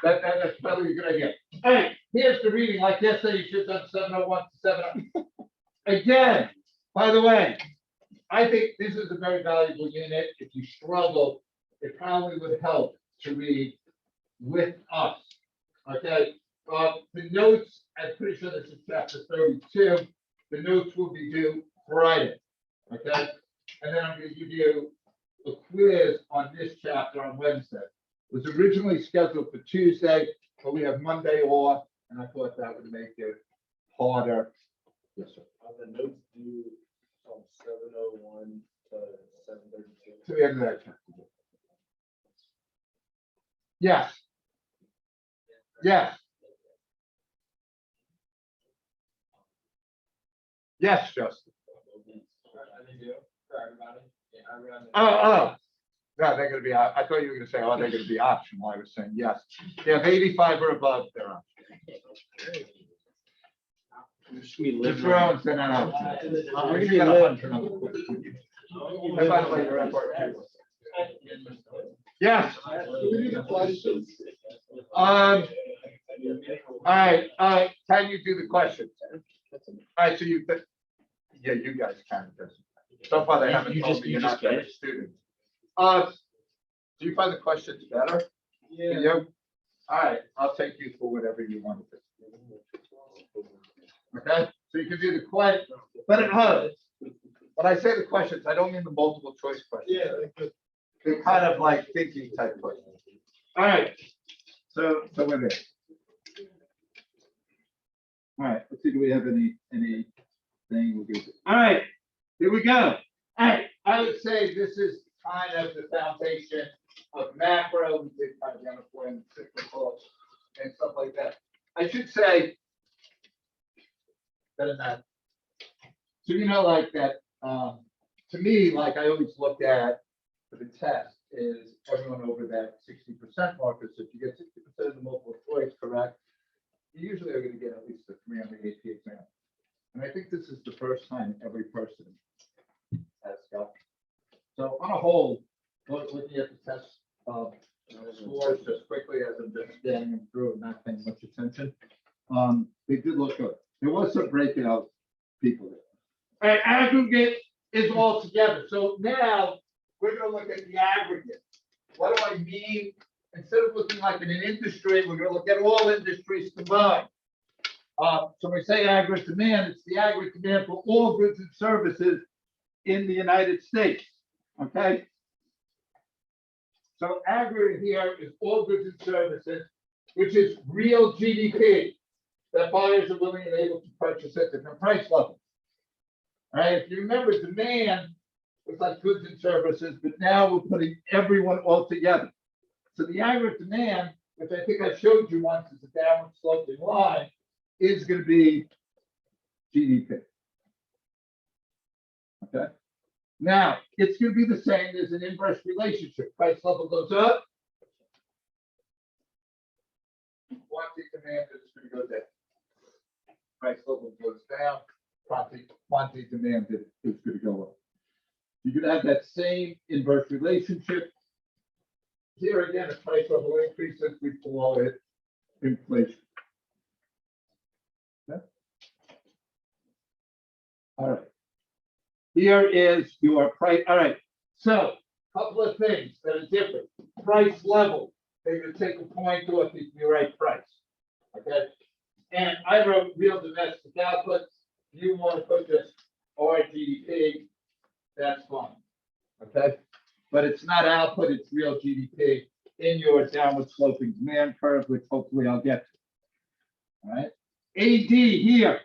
That's probably a good idea. All right, here's the reading. Like yesterday, you should have done 701 to 7. Again, by the way, I think this is a very valuable unit. If you struggle, it probably would help to read with us. Okay. The notes, I'm pretty sure this is chapter 32. The notes will be due Friday. Okay. And then I'm going to give you a quiz on this chapter on Wednesday. It was originally scheduled for Tuesday, but we have Monday off, and I thought that would make it harder. Yes, sir. Are the notes due from 7:01 to 7:32? To the end of that chapter. Yes. Yes. Yes, Justin. Oh. No, they're gonna be, I thought you were gonna say, oh, they're gonna be optional. I was saying, yes. They have 85 or above, they're optional. The drones, they're not optional. You got 100 on the quiz. And by the way, you're at part two. Yes. All right, can you do the questions? All right, so yeah, you guys can. So far, they haven't told me you're not better students. Do you find the questions better? Yeah. For you? All right, I'll take you for whatever you want to do. Okay, so you can do the question, but it hurts. When I say the questions, I don't mean the multiple choice questions. Yeah. They're kind of like thinking type questions. All right, so we're there. All right, let's see, do we have anything we'll do? All right, here we go. All right, I would say this is kind of the foundation of macro. We did kind of identify and cyclical and stuff like that. I should say better than that. So you know, like that. To me, like I always look at for the test is everyone over that 60% marker. So if you get 60% of the multiple choice correct, you usually are going to get at least a 3 on the AP exam. And I think this is the first time every person has got. So on a whole, looking at the test scores just quickly as I'm just scanning them through and not paying much attention, they did look good. There was some breakout people there. All right, aggregate is all together. So now we're going to look at the aggregate. What do I mean? Instead of looking like in an industry, we're going to look at all industries combined. So when we say aggregate demand, it's the aggregate demand for all goods and services in the United States. Okay. So aggregate here is all goods and services, which is real GDP that buyers are willing and able to purchase at different price levels. All right. If you remember, demand was like goods and services, but now we're putting everyone all together. So the aggregate demand, which I think I showed you once, is a downward sloping line, is going to be GDP. Okay. Now it's going to be the same as an inverse relationship. Price level goes up, quantity demand is going to go down. Price level goes down, quantity demand is going to go up. You're going to have that same inverse relationship. Here again, the price level increases, we call it inflation. Okay. All right. Here is your price. All right. So, a couple of things that are different. Price level. They're going to take a point off if you write price. Okay. And I wrote real domestic output. You want to put this RGDP, that's fine. Okay. But it's not output, it's real GDP in your downward sloping demand curve, which hopefully I'll get to. All right. AD here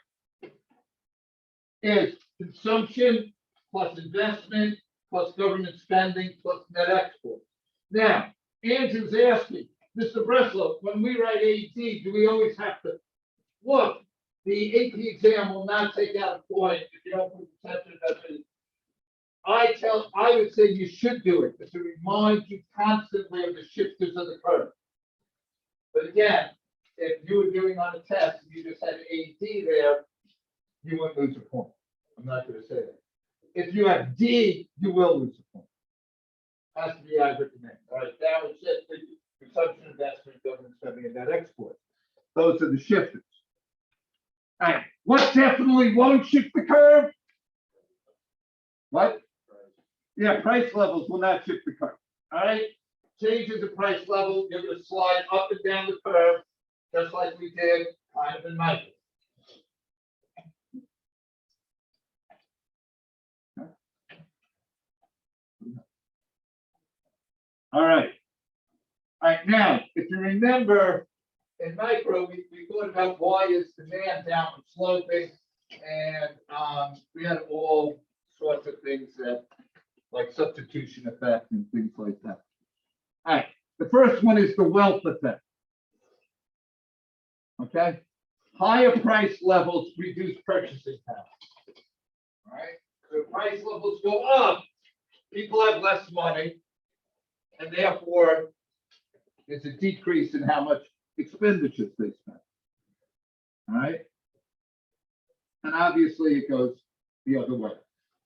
is consumption plus investment plus government spending plus net export. Now, Andrew's asking, Mr. Breslow, when we write AD, do we always have to look? The AP exam will not take out a point if you don't put consumption investment. I would say you should do it, but to remind you constantly of the shifters of the curve. But again, if you were doing on a test, and you just had AD there, you wouldn't lose a point. I'm not going to say that. If you have D, you will lose a point. Has to be aggregate demand. All right, downward shift, consumption, investment, government spending. having a net export. Those are the shifters. All right, what definitely won't shift the curve? What? Yeah, price levels will not shift the curve. All right, changes in price level, you're going to slide up and down the curve, just like we did kind of in micro. All right. All right, now, if you remember, in micro, we thought about why is demand downward sloping, and we had all sorts of things that, like substitution effect and things like that. All right, the first one is the wealth effect. Okay, higher price levels reduce purchasing power. All right, so price levels go up, people have less money, and therefore there's a decrease in how much expenditures they spend. All right, and obviously it goes the other way.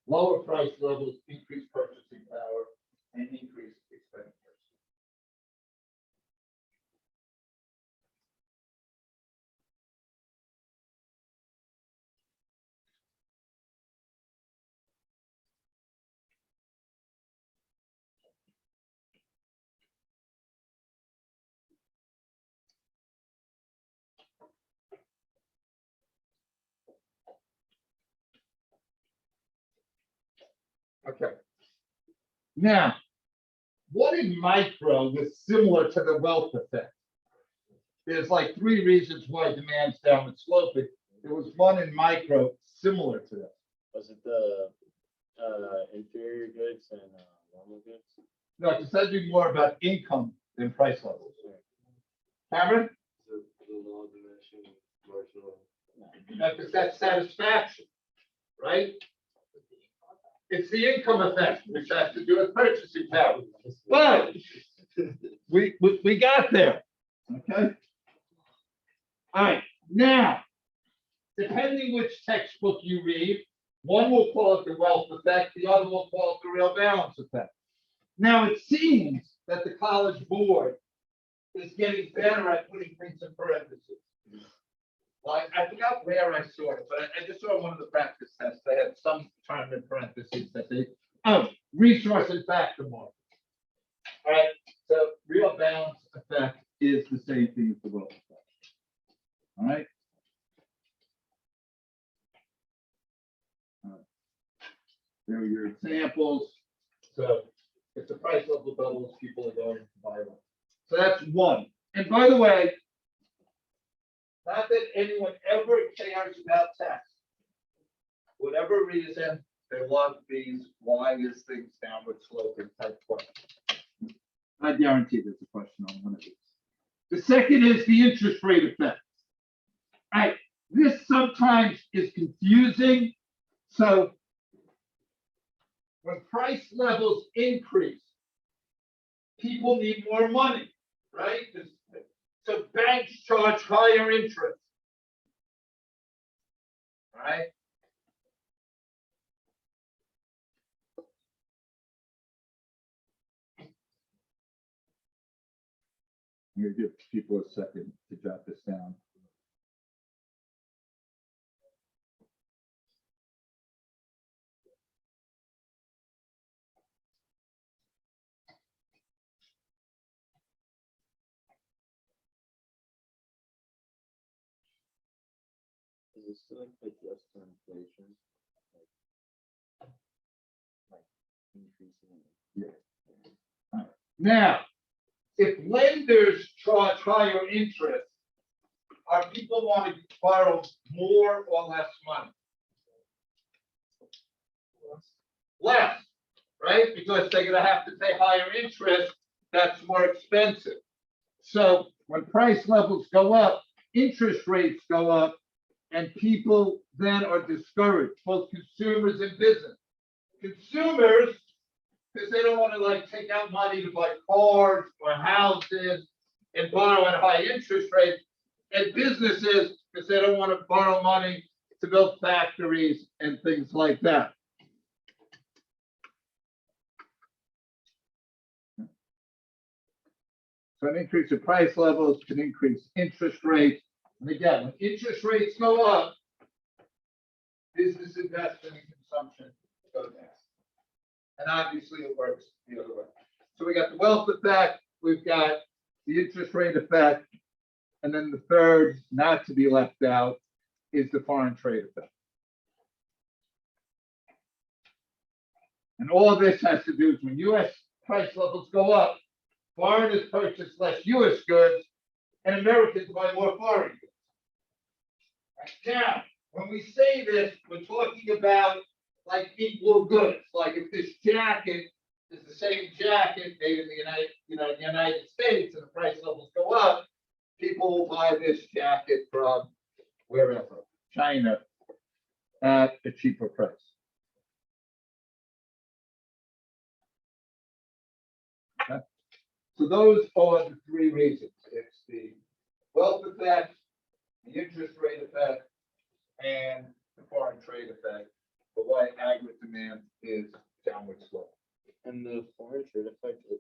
Lower price levels increase purchasing power and increase expenditures. Okay. Now, what in micro was similar to the wealth effect? There's like 3 reasons why demand's downward sloping. There was one in micro similar to that. Was it the inferior goods and normal goods? No, it says you more about income than price levels. Cameron? The law of diminishing marginal. Because that's satisfaction, right? It's the income effect, which has to do with purchasing power. But we got there. Okay. All right. Now, depending which textbook you read, one will call it the wealth effect, the other will call it the real balance effect. Now, it seems that the College Board is getting better at putting things in parentheses. Like, I forgot where I saw it, but I just saw one of the practice tests. They had some term in parentheses that they, resource and factor market. All right, so real balance effect is the same thing as the wealth effect. All right. There are your examples. So if the price level doubles, people are going to buy one. So that's one. And by the way, not that anyone ever cares about tax. Whatever reason, they want these why is things downward sloping type questions. I guarantee there's a question on one of these. The second is the interest rate effect. All right, this sometimes is confusing. So when price levels increase, people need more money, right? So banks charge higher interest. All right. I'm going to give people a second to jot this down. Is it still adjust for inflation? Like increasing? Yeah. All right. Now, if lenders charge higher interest, are people wanting to borrow more or less money? Less, right? Because they're going to have to pay higher interest. That's more expensive. So when price levels go up, interest rates go up, and people then are discouraged, both consumers and business. Consumers, because they don't want to like take out money to buy cars or houses and borrow at high interest rates, and businesses because they don't want to borrow money to build factories and things like that. So an increase in price levels can increase interest rates. And again, when interest rates go up, business investment and consumption go down. And obviously it works the other way. So we got the wealth effect, we've got the interest rate effect, and then the third, not to be left out, is the foreign trade effect. And all this has to do is when U.S. price levels go up, foreigners purchase less U.S. goods, and Americans buy more foreign goods. Now, when we say this, we're talking about like equal goods. Like if this jacket is the same jacket made in the United States, and the price levels go up, people will buy this jacket from wherever, China, at a cheaper price. Okay. So those are the three reasons. It's the wealth effect, the interest rate effect, and the foreign trade effect, but why aggregate demand is downward slope. And the foreign trade effect is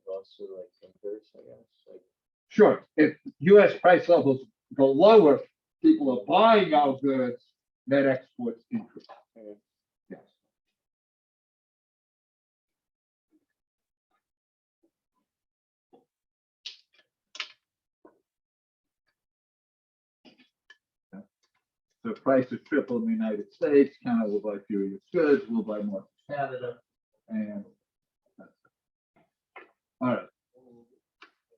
also like inverse, I guess. Like, Sure, if U.S. price levels go lower, people are buying our goods, net exports increase. Yes. So if prices triple in the United States, Canada will buy fewer U.S. goods, we'll buy more from Canada, and that's it. All right.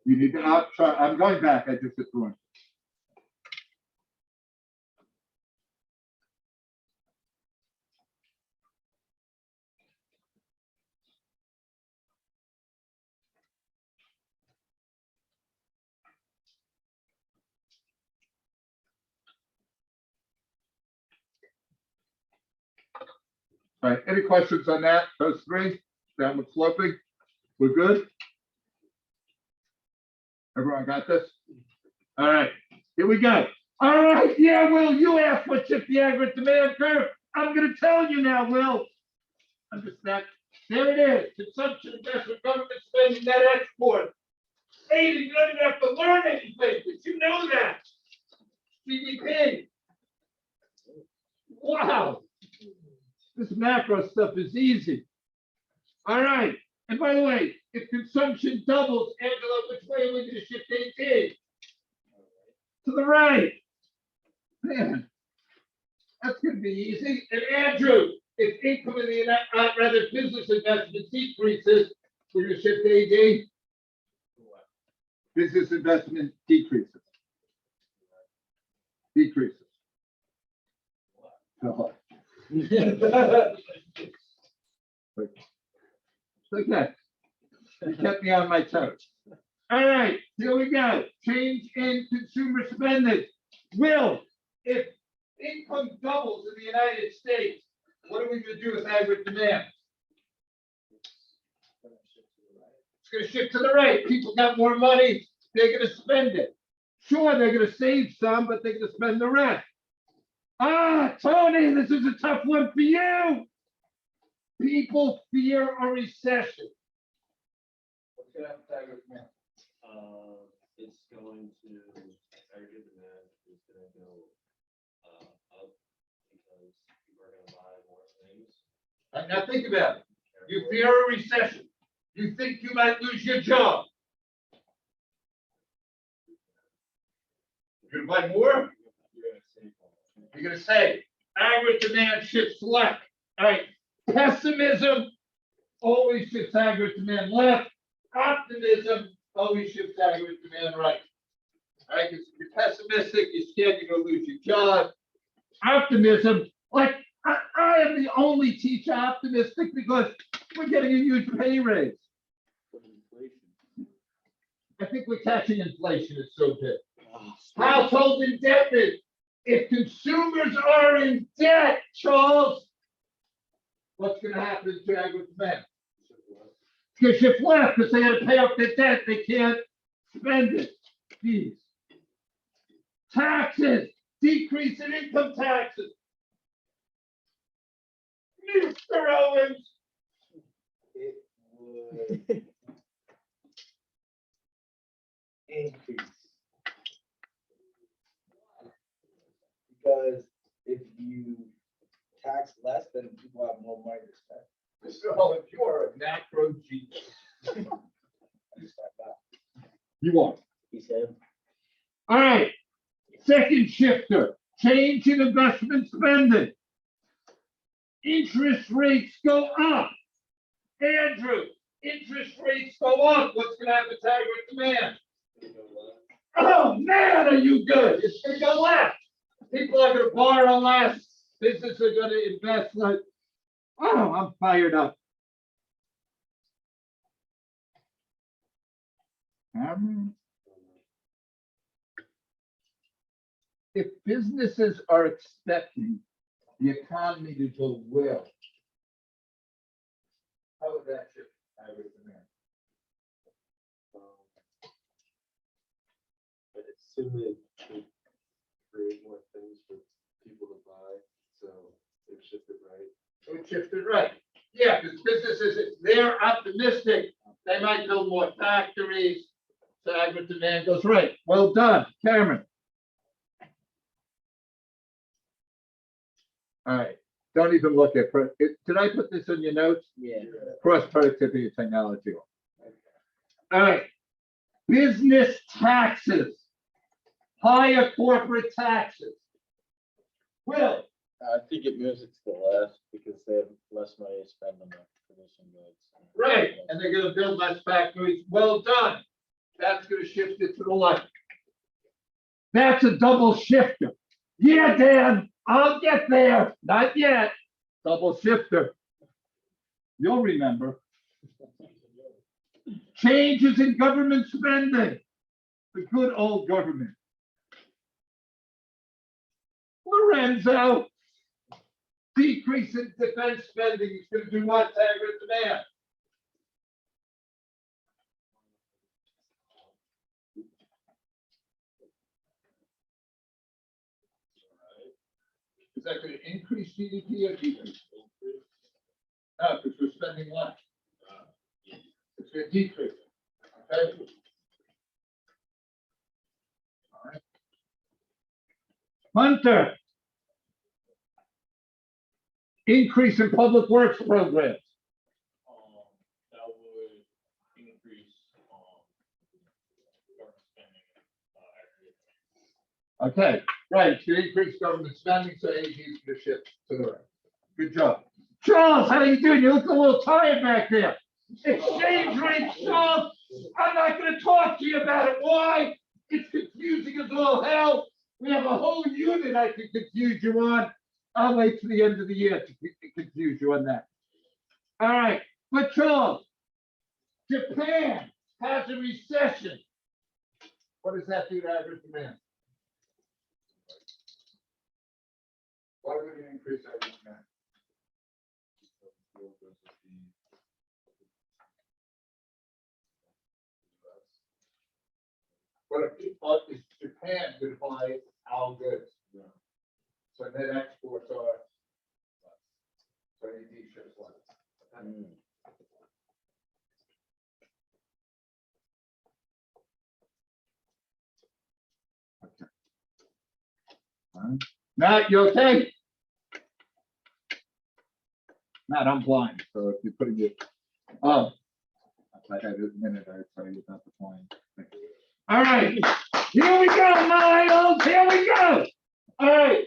You need to I'm going back, I just hit one. All right, any questions on that? Those three, downward sloping, we're good? Everyone got this? All right, here we go. All right, yeah, Will, you asked what shift the aggregate demand curve. I'm gonna tell you now, Will. Understand? There it is, consumption, investment, government spending, net export. Hey, you don't even have to learn anything, but you know that. GDP. Wow. This macro stuff is easy. All right. And by the way, if consumption doubles, Angela, which way are we going to shift AT? To the right. Man, that's going to be easy. And Andrew, if income in the rather business investment decreases, we're going to shift AD. Business investment decreases. Decreases. Okay. You kept me on my toes. All right, here we go. Change in consumer spending. Will, if income doubles in the United States, what are we going to do with aggregate demand? It's going to shift to the right. People got more money, they're going to spend it. Sure, they're going to save some, but they're going to spend the rest. Ah, Tony, this is a tough one for you. People fear a recession. What's going to happen to aggregate demand? It's going to, aggregate demand is going to go up because people are going to buy more things. Right, now think about it. You fear a recession. You think you might lose your job. You're going to buy more? You're going to save. Aggregate demand shifts left. All right. Pessimism always shifts aggregate demand left. Optimism always shifts aggregate demand right. All right. Because if you're pessimistic, you're scared you're going to lose your job. Optimism, like I am the only teacher optimistic because we're getting a huge pay raise. I think we're catching inflation. It's so big. Household indebtedness. If consumers are in debt, Charles, what's going to happen to aggregate demand? It's going to shift left because they got to pay off their debt. They can't spend it. Jeez. Taxes. Decrease in income taxes. Mr. Owens. It would increase. Because if you tax less, then people have more money to spend. Mr. Holland, you are a macro genius. Just like that. You are. He said. All right. Second shifter, change in investment spending. Interest rates go up. Andrew, interest rates go up. What's going to happen to aggregate demand? Oh, man, are you good? It's going to go left. People are going to borrow less. Businesses are going to invest less. Oh, I'm fired up. If businesses are expecting the economy to go well, how would that shift aggregate demand? I assume it should create more things for people to buy, so they've shifted right. It would shift it right. Yeah, because businesses, if they're optimistic, they might build more factories. So aggregate demand goes right. Well done, Cameron. All right, don't even look at, did I put this in your notes? Yeah. Cross productivity and technology. All right, business taxes, higher corporate taxes. Will, I think it moves it to the left because they have less money to spend on the producing goods. right, and they're gonna build less factories. Well done. That's gonna shift it to the left. That's a double shifter. Yeah, Dan, I'll get there. Not yet. Double shifter. You'll remember. Changes in government spending. The good old government. Lorenzo. Decrease in defense spending is going to do what to aggregate demand? Is that going to increase GDP or decrease? No, because we're spending less. It's going to decrease. Okay. All right. Hunter. Increase in public works programs. That would increase government spending. Okay, right, to increase government spending, so AG is going to shift to the right. Good job. Charles, how you doing? You look a little tired back there. Exchange rate, Charles. I'm not going to talk to you about it. Why? It's confusing as all hell. We have a whole unit I can confuse you on. I'll wait till the end of the year to confuse you on that. All right, but Charles, Japan has a recession. What does that do to aggregate demand? Why would it increase aggregate demand? But if Japan could buy our goods. Yeah. So net exports are less. So AD shows less. Okay. All right. Matt, you okay? Matt, I'm blind, so if you're putting it, oh, if I had a minute, I'd tell you about the point. All right, here we go, Miles, here we go. All right,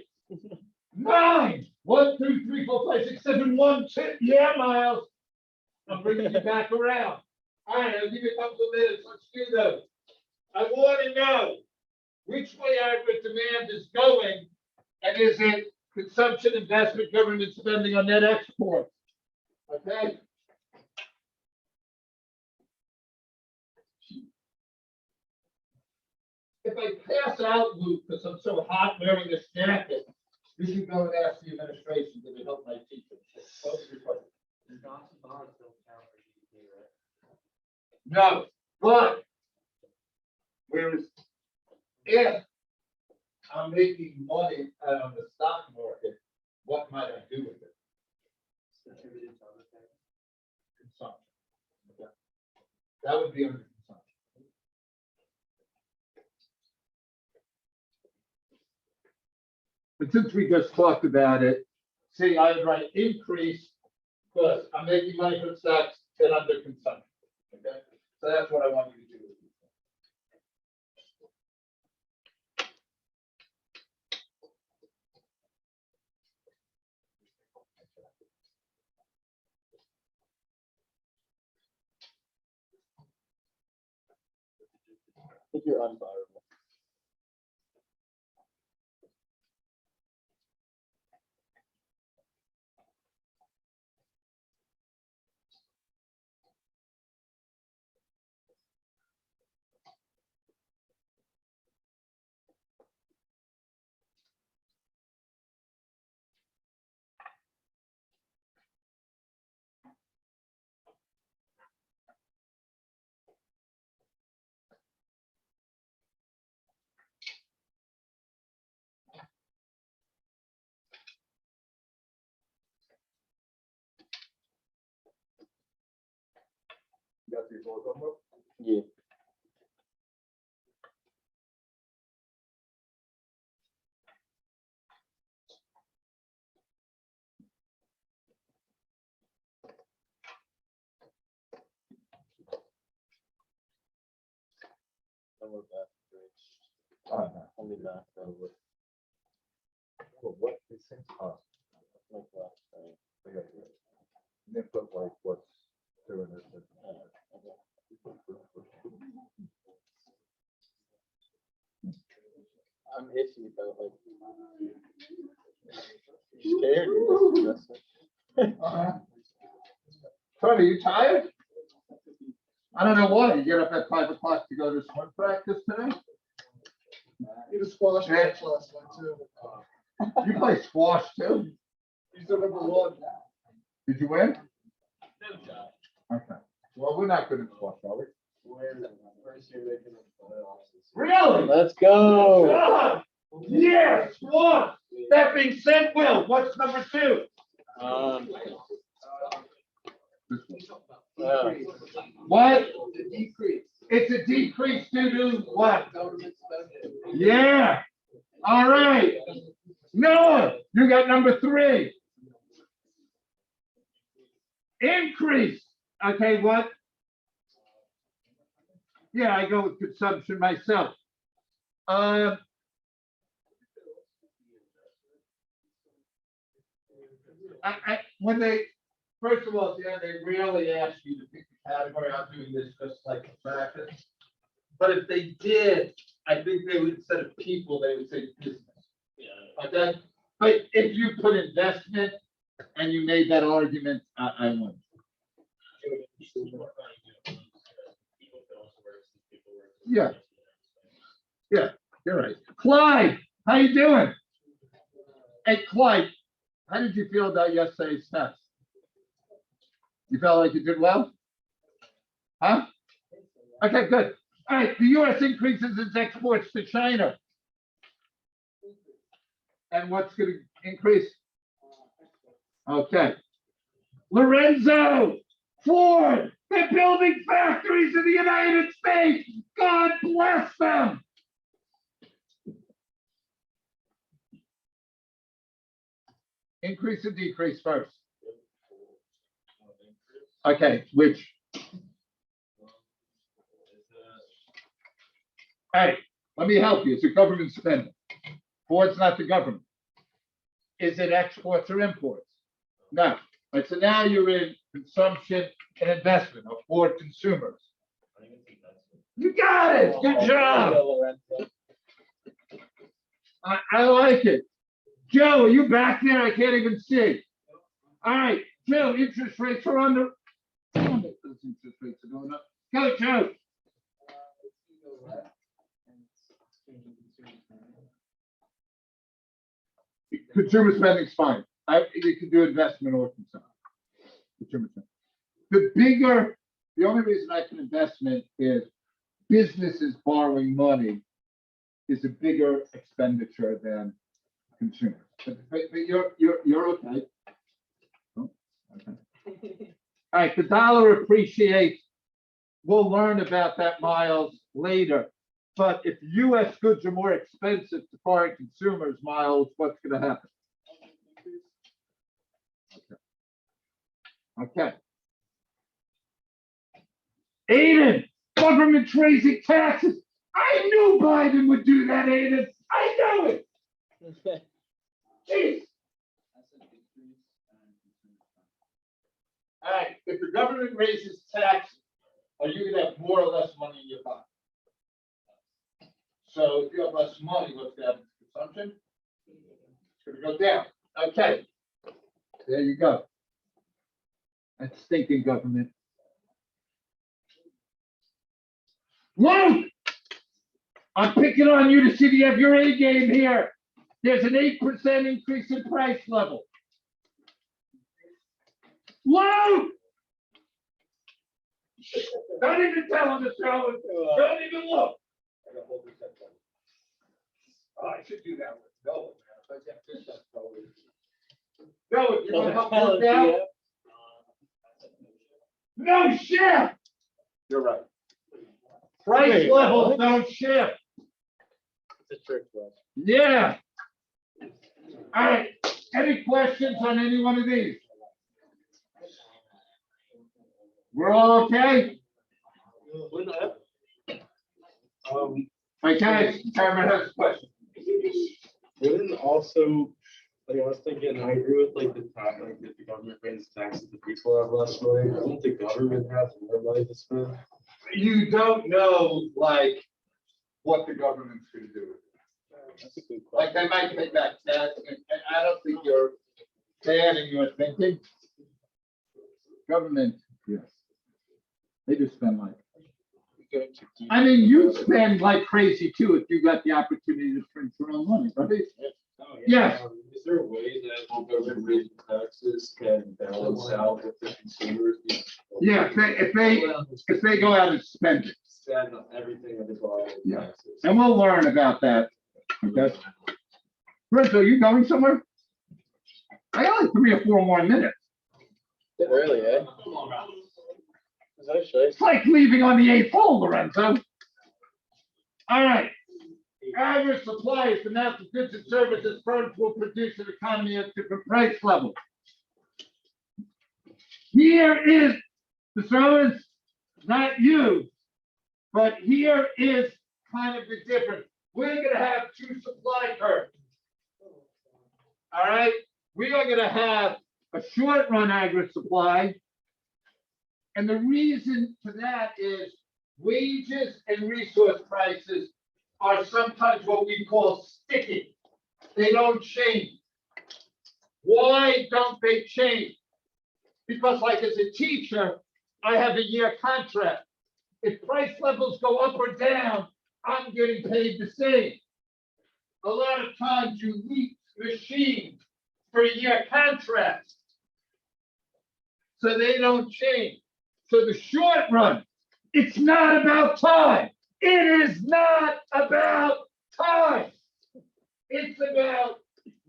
9, 1, 2, 3, 4, 5, 6, 7, 1, 2. Yeah, Miles, I'm bringing you back around. All right, I'll give you a couple of minutes. Let's do those. I want to know which way aggregate demand is going, and is it consumption, investment, government spending on net exports? Okay. If I pass out, Luke, because I'm so hot wearing this jacket, you can go and ask the administration to help my teacher. No, but whereas if I'm making money on the stock market, what might I do with it? Consumption. Okay. That would be under consumption. But since we just talked about it, see, I would write increase, because I'm making money from stocks and under consumption, okay? So that's what I want you to do. I think you're unfireable. You got these all done, bro? Yeah. And we're back to bridge. Only back over. Well, what these things are, Like last time. and then put like what's doing it. I'm iffy about like. Scared of this adjustment. Tony, you tired? I don't know why. You get up at 5 o'clock to go to swim practice today? He was squash match last night too. You play squash too? He's the number one. Did you win? Okay. Well, we're not good at squash, are we? First year making the playoffs. Really? Let's go. God! Yes, squash! That being said, Will, what's number 2? What? Decrease. It's a decrease due to what? Government spending. Yeah. All right. Noah, you got number 3. Increase. Okay, what? Yeah, I go with consumption myself. When they, first of all, yeah, they rarely ask you to pick a category. I'm doing this just like a practice. But if they did, I think they would, instead of people, they would say business. Yeah. Okay? But if you put investment and you made that argument, I won. Yeah. Yeah, you're right. Clyde, how you doing? Hey, Clyde, how did you feel about yesterday's test? You felt like you did well? Huh? Okay, good. All right, the U.S. increases its exports to China. And what's going to increase? Okay. Lorenzo, Ford, they're building factories in the United States. God bless them. Increase or decrease first? Okay, which? Hey, let me help you. It's a government spending. Ford's not the government. Is it exports or imports? No. Right, so now you're in consumption and investment of Ford consumers. You got it. Good job. I like it. Joe, are you back there? I can't even see. All right, Joe, interest rates are under. Damn it, those interest rates are going up. Go, Joe. Consumer spending's fine. You can do investment or consumption. Consumer spending. The only reason I can investment is businesses borrowing money is a bigger expenditure than consumers. But you're okay. Oh, okay. All right, the dollar appreciates. We'll learn about that, Miles, later. But if US goods are more expensive to foreign consumers, Miles, what's gonna happen? Okay. Aiden, government's raising taxes. I knew Biden would do that, Aiden. I knew it. Jeez. All right, if the government raises taxes, are you gonna have more or less money in your pocket? So if you have less money, what's gonna happen to consumption? It's gonna go down. Okay. There you go. That's stinking government. Luke! I'm picking on you to see if you have your A game here. There's an 8% increase in price level. Luke! Don't even tell him to show it. Don't even look. Oh, I should do that with Noah. Noah, you want to help work out? No shift. You're right. Price Wait, levels what? don't shift. It's a trick question. Yeah. All right. Any questions on any one of these? We're all okay? Okay, Chairman has a question. Wouldn't also, like, I was thinking, I agree with like the tax, like if the government raises taxes, the people have less money. Won't the government have more money to spend? You don't know, like, what the government's gonna do. That's a good Like, question. they might take back tax, and I don't think you're bad in your thinking. Government, yes. They just spend like, Going to keep- I mean, you spend like crazy too if you got the opportunity to print your own money, right? Yes. Is there a way that government raising taxes can balance out with the consumers? Yeah, if they go out and spend it, Spend everything that they buy in Yeah. taxes. and we'll learn about that. Okay. Chris, are you going somewhere? I got like 3 or 4 more minutes. Bit early, eh? Is actually. It's like leaving on the 8th hole, Lorenzo. All right. Average supply is the amount of goods and services firms will produce in an economy at different price levels. Here is the service, not you, but here is kind of the difference. We're gonna have 2 supply curves. All right, we are gonna have a short run average supply. And the reason for that is wages and resource prices are sometimes what we call sticky. They don't change. Why don't they change? Because like as a teacher, I have a year contract. If price levels go up or down, I'm getting paid the same. A lot of times you lease machines for a year contract. So they don't change. So the short run, it's not about time. It is not about time. It's about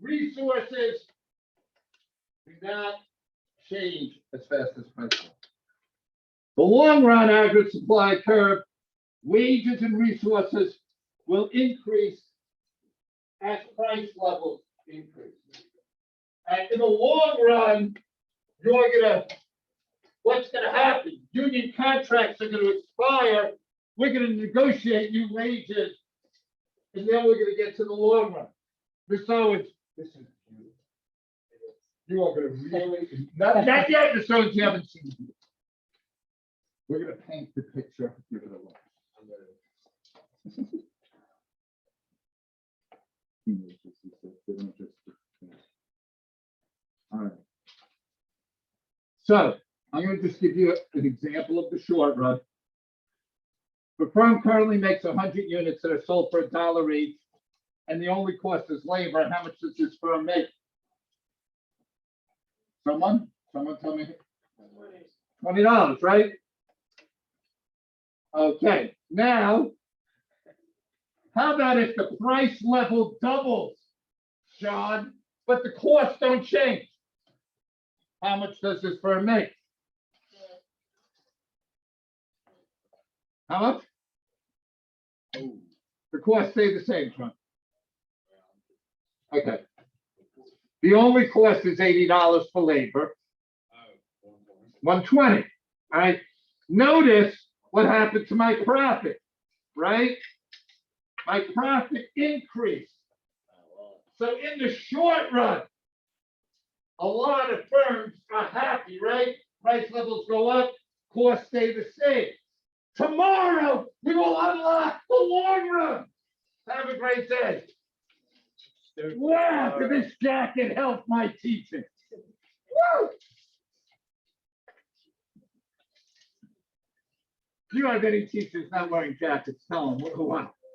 resources do not change as fast as prices. The long run average supply curve, wages and resources will increase as price levels increase. And in the long run, what's gonna happen? Union contracts are gonna expire. We're gonna negotiate new wages. And then we're gonna get to the long run. Ms. Owens, listen, you are gonna really, not yet, Ms. Owens, you haven't seen it. We're gonna paint the picture, give it a look. All right. So I'm going to just give you an example of the short run. The firm currently makes 100 units that are sold for $1 each, and the only cost is labor. And how much does this firm make? Someone tell me. $20, right? Okay, now, how about if the price level doubles, John, but the costs don't change? How much does this firm make? How much? The cost stayed the same, Sean. Okay. The only cost is $80 for labor, 120. All right. Notice what happened to my profit, right? My profit increased. So in the short run, a lot of firms are happy, right? Price levels go up, costs stay the same. Tomorrow, we will unlock the long run. Have a great day. Wow, did this jacket help my teaching? Woo! If you have any teachers not wearing jackets, tell them, what?